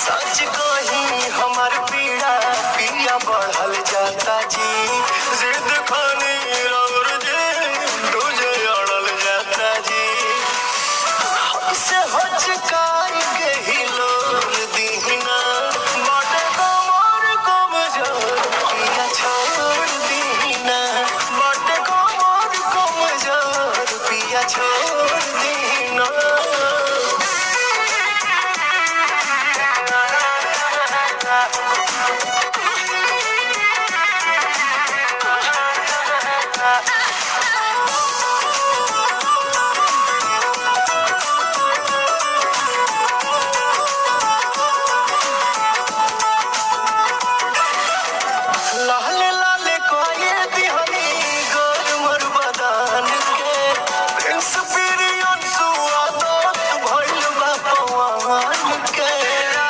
सच कही हमार पीड़ा पिया बढ़ल जाता जी, जिद खानी रवर जी तुझे अड़ल जाता जी, हमसे हचकाई के ही लोर दीना, बाटे कमर कमजोर पिया छोड़ दीना, बाटे कमर कमजोर पिया छोड़ दीना।